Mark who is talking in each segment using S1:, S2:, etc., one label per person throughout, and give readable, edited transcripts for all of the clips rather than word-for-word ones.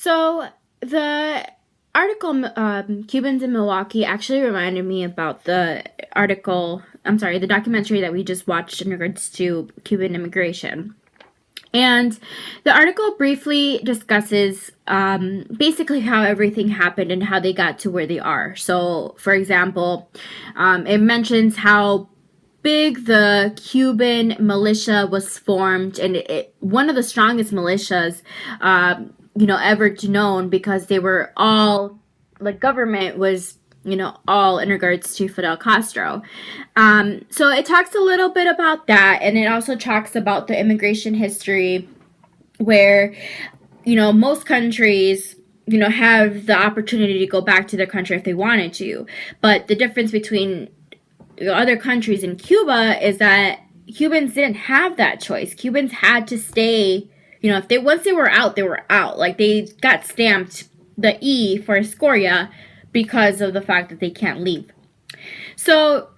S1: So the article, Cubans in Milwaukee, actually reminded me about the documentary that we just watched in regards to Cuban immigration. And the article briefly discusses basically how everything happened and how they got to where they are. So, for example, it mentions how big the Cuban militia was formed, and one of the strongest militias, ever known, because they were all, like, government was, all in regards to Fidel Castro. So it talks a little bit about that, and it also talks about the immigration history where, most countries, have the opportunity to go back to their country if they wanted to. But the difference between other countries and Cuba is that Cubans didn't have that choice. Cubans had to stay, if they once they were out, they were out. Like, they got stamped the E for Escoria because of the fact that they can't leave. So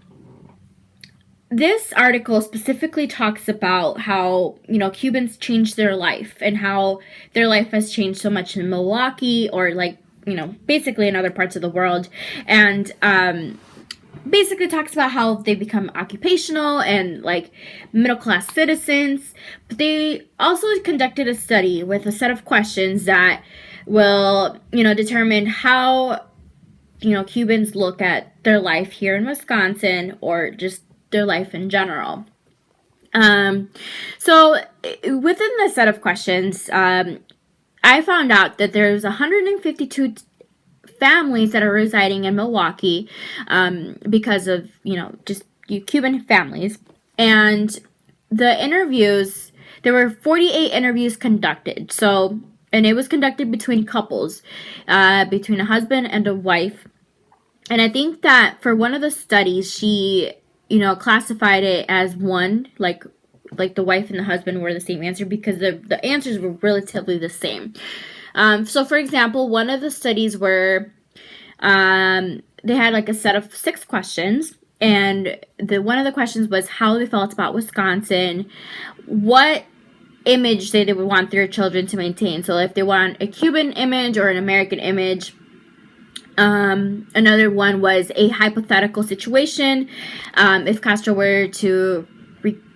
S1: this article specifically talks about how, Cubans changed their life and how their life has changed so much in Milwaukee, or, like, basically in other parts of the world. And basically talks about how they become occupational and, like, middle-class citizens. But they also conducted a study with a set of questions that will, determine how, Cubans look at their life here in Wisconsin, or just their life in general. So within the set of questions, I found out that there's 152 families that are residing in Milwaukee because of, just Cuban families. And the interviews, there were 48 interviews conducted. So, and it was conducted between couples, between a husband and a wife. And I think that for one of the studies, she, classified it as one, like the wife and the husband were the same answer, because the answers were relatively the same. So, for example, one of the studies were, they had, like, a set of 6 questions, and one of the questions was how they felt about Wisconsin, what image they would want their children to maintain. So if they want a Cuban image or an American image. Another one was a hypothetical situation. If Castro were to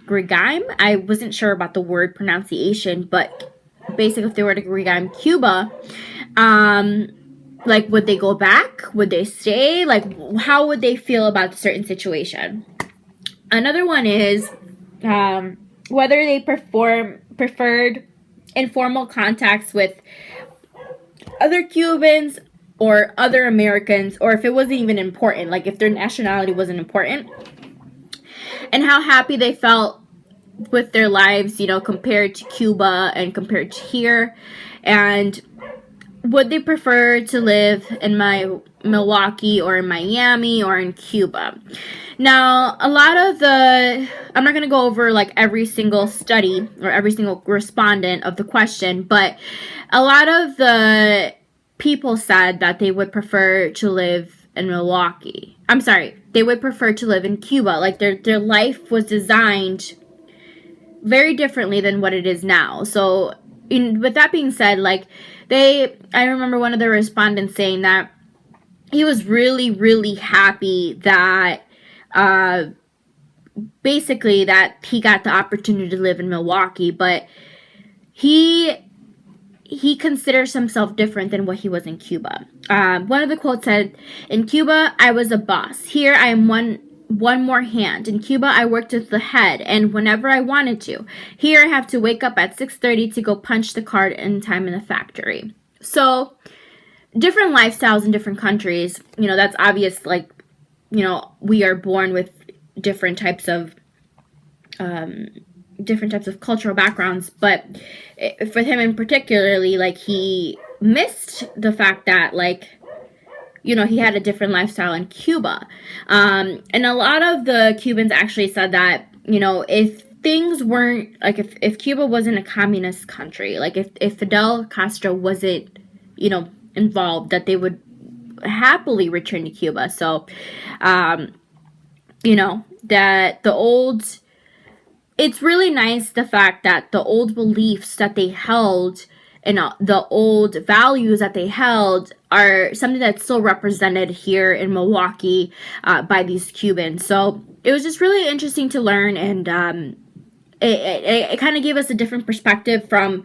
S1: regime, I wasn't sure about the word pronunciation, but basically if they were to regime Cuba, like, would they go back? Would they stay? Like, how would they feel about a certain situation? Another one is whether they preferred informal contacts with other Cubans or other Americans, or if it wasn't even important, like if their nationality wasn't important, and how happy they felt with their lives, compared to Cuba and compared to here, and would they prefer to live in Milwaukee or in Miami or in Cuba? Now, a lot of I'm not going to go over, like, every single study or every single respondent of the question, but a lot of the people said that they would prefer to live in Milwaukee. I'm sorry, they would prefer to live in Cuba. Like, their life was designed very differently than what it is now. So, with that being said, like, I remember one of the respondents saying that he was really, really happy that, basically, that he got the opportunity to live in Milwaukee, but he considers himself different than what he was in Cuba. One of the quotes said, "In Cuba, I was a boss. Here, I am one more hand. In Cuba, I worked with the head, and whenever I wanted to. Here, I have to wake up at 6:30 to go punch the card in time in the factory." So, different lifestyles in different countries. That's obvious. Like, we are born with different types of cultural backgrounds, but for him in particularly, like, he missed the fact that, like, he had a different lifestyle in Cuba. And a lot of the Cubans actually said that, if things weren't, like, if Cuba wasn't a communist country, like, if Fidel Castro wasn't, involved, that they would happily return to Cuba. So, that it's really nice, the fact that the old beliefs that they held and the old values that they held are something that's still represented here in Milwaukee by these Cubans. So it was just really interesting to learn, and it kind of gave us a different perspective from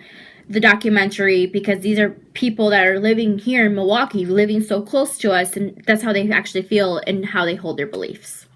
S1: the documentary, because these are people that are living here in Milwaukee, living so close to us, and that's how they actually feel and how they hold their beliefs.